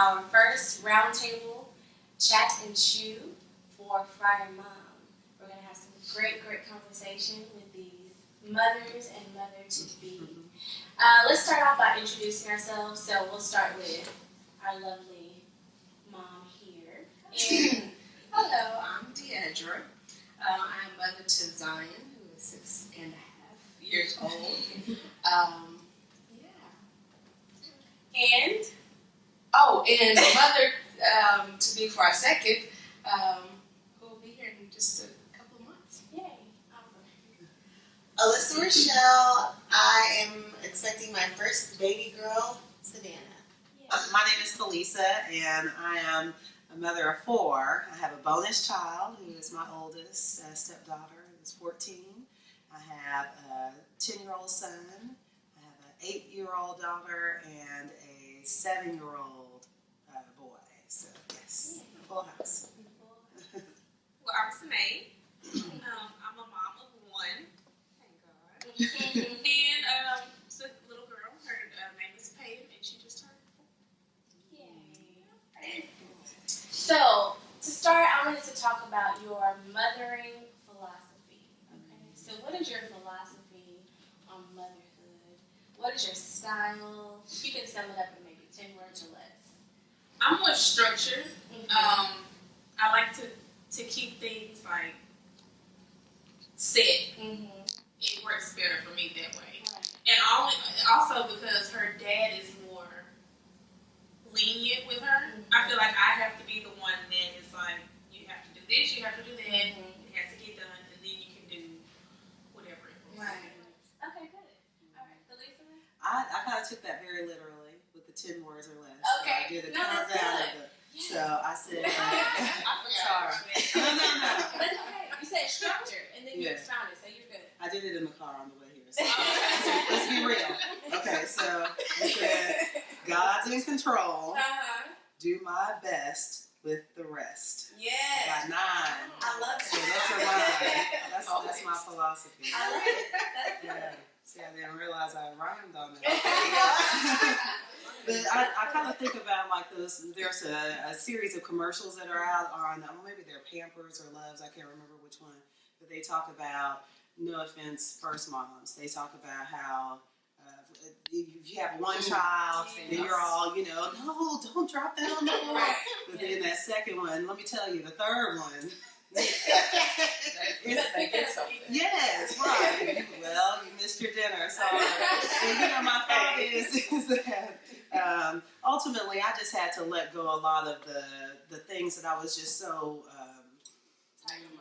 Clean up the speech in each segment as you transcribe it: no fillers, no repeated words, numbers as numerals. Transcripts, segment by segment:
our first roundtable chat and chew for Friar Mom. We're going to have some great conversation with these mothers and mother-to-be. Let's start off by introducing ourselves. So we'll start with our lovely mom here. And hello, I'm Deidre. I'm mother to Zion, who is 6.5 years old. And mother to be for our second, who will be here in just a couple of months. Yay. Awesome. Alyssa Rochelle, I am expecting my first baby girl, Savannah. My name is Felisa, and I am a mother of 4. I have a bonus child, who is my oldest stepdaughter, who is 14. I have a 10-year-old son. I have an 8-year-old daughter and a 7-year-old boy. So, yes, full house. Well, I'm Sanae. I'm a mom of 1. Thank God. And it's a little girl. Her name is Peyton, and she just turned 4. Yay. So, to start, I wanted to talk about your mothering philosophy. Okay. So, what is your philosophy on motherhood? What is your style? You can sum it up in maybe 10 words or less. I'm more structured. I like to keep things like set. It works better for me that way. Right. And also because her dad is more lenient with her. I feel like I have to be the one that is like, you have to do this, you have to do that, it has to get done, and then you can do whatever it was. Right. Okay, good. All right, Felisa? I kind of took that very literally with the 10 words or less. Okay. So I did the No, that's countdown good. of the. Yes. So I said, I forgot. sorry. No. That's okay. You said structure, and then you expounded, so you're good. I did it in the car on the way here. So let's be real. Okay, so I said, God's in control. Do my best with the rest. Yes. By 9. I love it. So those are mine. That's my philosophy. I love it. That's good. Yeah. See, I didn't realize I rhymed on that. But I kind of think about like those. There's a series of commercials that are out on maybe they're Pampers or Loves. I can't remember which one. But they talk about, no offense, first moms. They talk about how if you have one child, then you're all, no, don't drop that on the floor. But then that second one, let me tell you, the third one. They get something. Yes, right. Well, you missed your dinner. So, my thought is that ultimately I just had to let go a lot of the things that I was just so,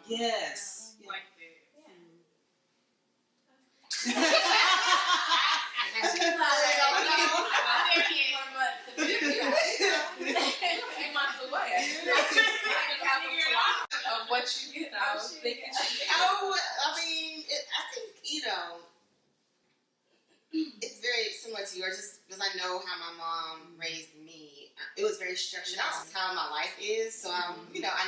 yes. Like She's like, months away. Of what you thinking. I mean, I think, it's very similar to yours, just because I know how my mom raised me. It was very structured. That's just how my life is. So, I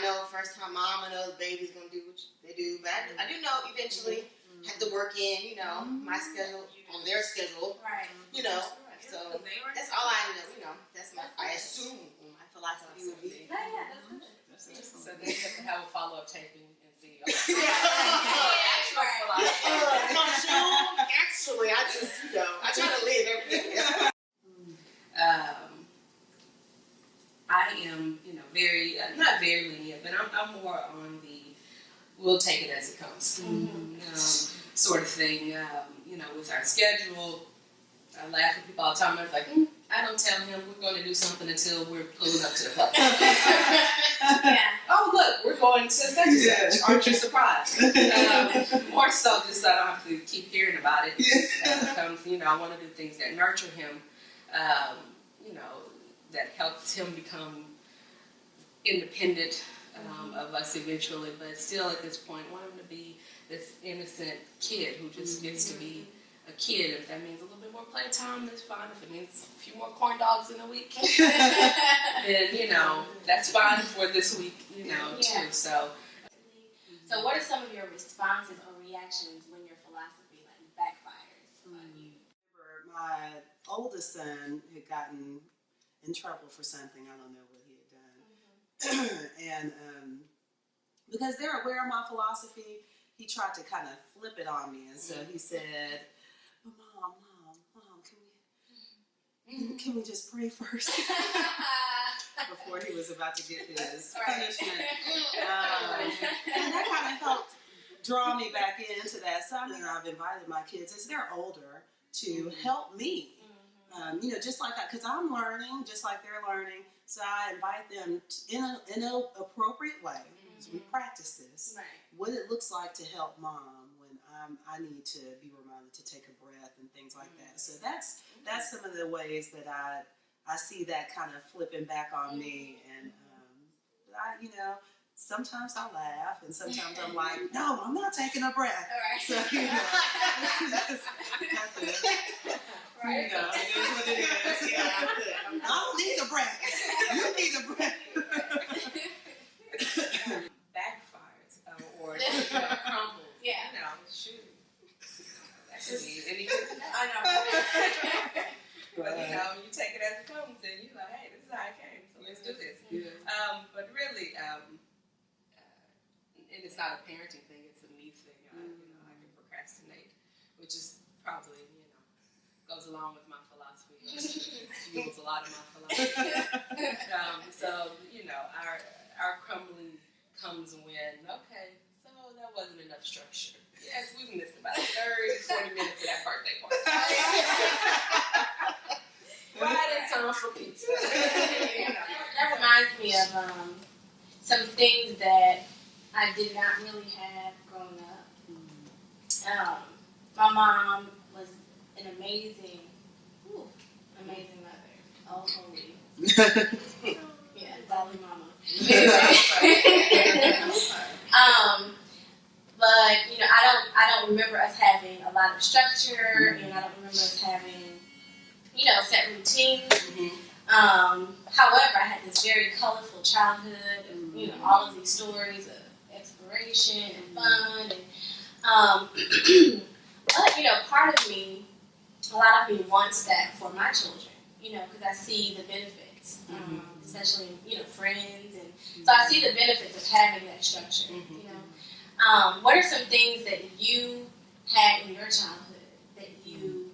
know first time mom, I know the baby's going to do what they do. But I do know eventually have to work in, my schedule on their schedule. right. So that's all I know. That's I assume my philosophy would be. Yeah, that's good. So then you have to have a follow-up taping and see. Actually, I just, I try to live everything. I am, very, not very lenient, but I'm more on the, we'll take it as it comes, sort of thing. With our schedule, I laugh at people all the time. I was like, I don't tell him we're going to do something until we're pulling up to the place. Oh, look, we're going to such and such. Aren't you surprised? More so just so I don't have to keep hearing about it. As it comes, I want to do things that nurture him, that helps him become independent of us eventually. But still, at this point, I want him to be this innocent kid who just gets to be a kid. If that means a little bit more playtime, that's fine. If it means a few more corn dogs in a week, then, that's fine for this week, too. So what are some of your responses or reactions when your philosophy backfires on you? My oldest son had gotten in trouble for something. I don't know what he had done. And because they're aware of my philosophy, he tried to kind of flip it on me. And so he said, "But Mom, can we just pray first?" Before he was about to get his punishment. And that kind of helped draw me back into that. So I've invited my kids as they're older to help me. Just like that, because I'm learning, just like they're learning. So I invite them in an appropriate way. So we practice this. Right. What it looks like to help Mom when I need to be reminded to take a breath and things like that. So that's some of the ways that I see that kind of flipping back on me. And sometimes I laugh, and sometimes I'm like, no, I'm not taking a breath. All right. So, it is what it is. Yeah. I don't need a breath. You need a breath. Backfires or crumbles. Yeah. Shoot. That could be anything. I know. But you take it as it comes, and you're like, hey, this is how it came, so let's do this. Yeah. But really, and it's not a parenting thing; it's a me thing. I can procrastinate, which is probably goes along with my philosophy. Fuels a lot of my philosophy. So our crumbling comes when so that wasn't enough structure. Yes, we've missed about 30-40 minutes of that birthday party. Right in time for pizza. That reminds me of some things that I did not really have growing up. My mom was an amazing mother. Oh, holy. Yeah, Dolly Mama. But I don't remember us having a lot of structure, and I don't remember us having set routines. However, I had this very colorful childhood, and all of these stories of exploration and fun, and but part of me, a lot of me wants that for my children, because I see the benefits, especially friends, and so I see the benefits of having that structure. What are some things that you had in your childhood that you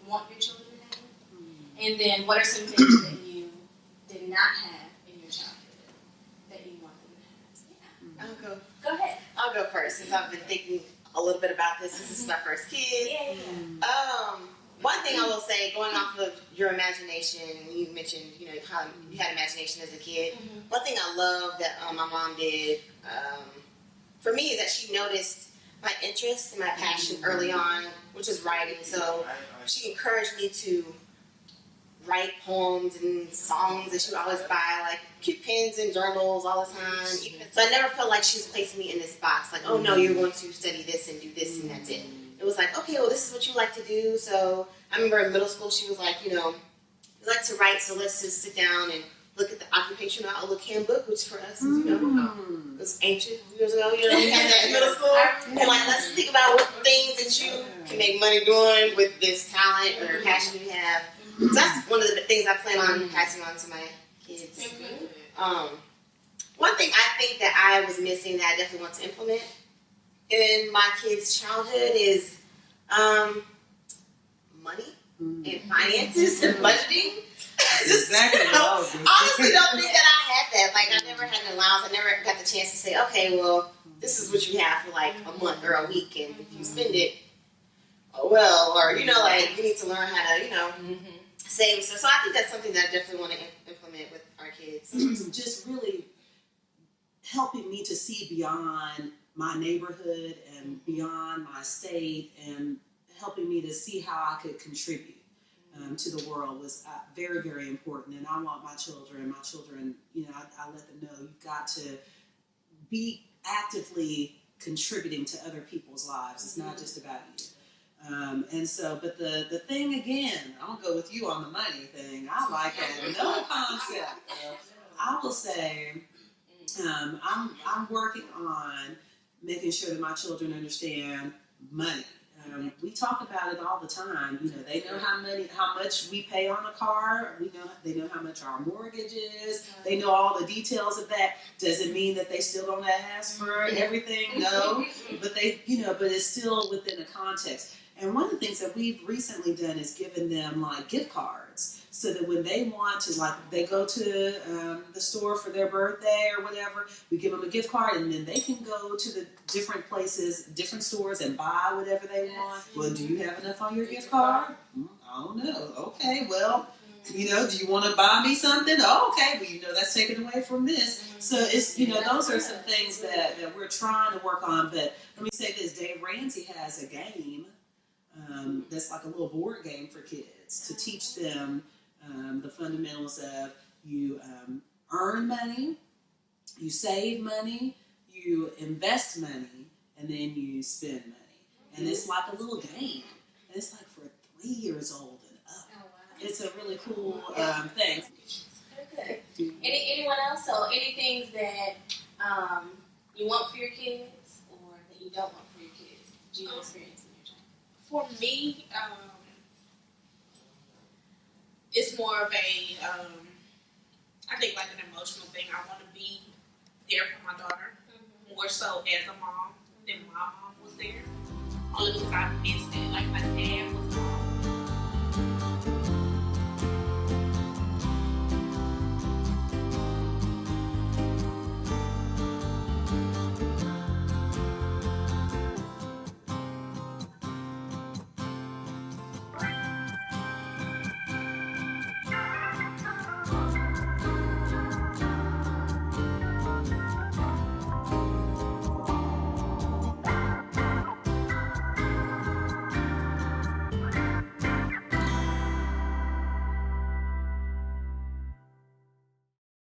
want your children to have? And then what are some things that you did not have in your childhood that you want them to have? Yeah. Go ahead. I'll go first since I've been thinking a little bit about this. This is my first kid. Yeah. One thing I will say, going off of your imagination, you mentioned, how you had imagination as a kid. One thing I love that my mom did for me is that she noticed my interest and my passion early on, which is writing. So she encouraged me to write poems and songs, and she would always buy like cute pens and journals all the time. So I never felt like she was placing me in this box, like, oh no, you're going to study this and do this and that's it. It was like, okay, well, this is what you like to do. So I remember in middle school, she was like, you like to write, so let's just sit down and look at the occupational outlook handbook, which for us is, it was ancient years ago, we had that in middle school. And like, let's think about what things that you can make money doing with this talent or passion you have. So that's one of the things I plan on passing on to my kids. One thing I think that I was missing that I definitely want to implement in my kids' childhood is money and finances and budgeting. Honestly, don't think that I had that. Like, I never had an allowance. I never got the chance to say, okay, well, this is what you have for like a month or a week, and if you spend it, well, or you need to learn how to, save. So I think that's something that I definitely want to implement with our kids. Just really helping me to see beyond my neighborhood and beyond my state, and helping me to see how I could contribute to the world was very, very important. And I want my children, I let them know you've got to be actively contributing to other people's lives. It's not just about you. But the thing again, I'll go with you on the money thing. I like that. No concept. I will say, I'm working on making sure that my children understand money. We talk about it all the time. You know, they know how much we pay on a car. They know how much our mortgage is. They know all the details of that. Does it mean that they still don't ask for everything? No, but but it's still within a context. And one of the things that we've recently done is given them like gift cards, so that when they want to, like, they go to the store for their birthday or whatever, we give them a gift card, and then they can go to the different places, different stores, and buy whatever they want. Well, do you have enough on your gift card? I don't know. Okay, well, do you want to buy me something? Oh, okay, well, that's taken away from this. So it's, those are some things that we're trying to work on. But let me say this: Dave Ramsey has a game that's like a little board game for kids to teach them the fundamentals of you earn money, you save money, you invest money, and then you spend money. And it's like a little game. And it's like for 3 years old and up. Oh, wow. It's a really cool thing. Very good. Anyone else? So any things that you want for your kids or that you don't want for your kids? Do you experience in your child? For me, it's more of a, I think like an emotional thing. I want to be there for my daughter, more so as a mom than my mom was there. Only because I missed it. Like my dad was home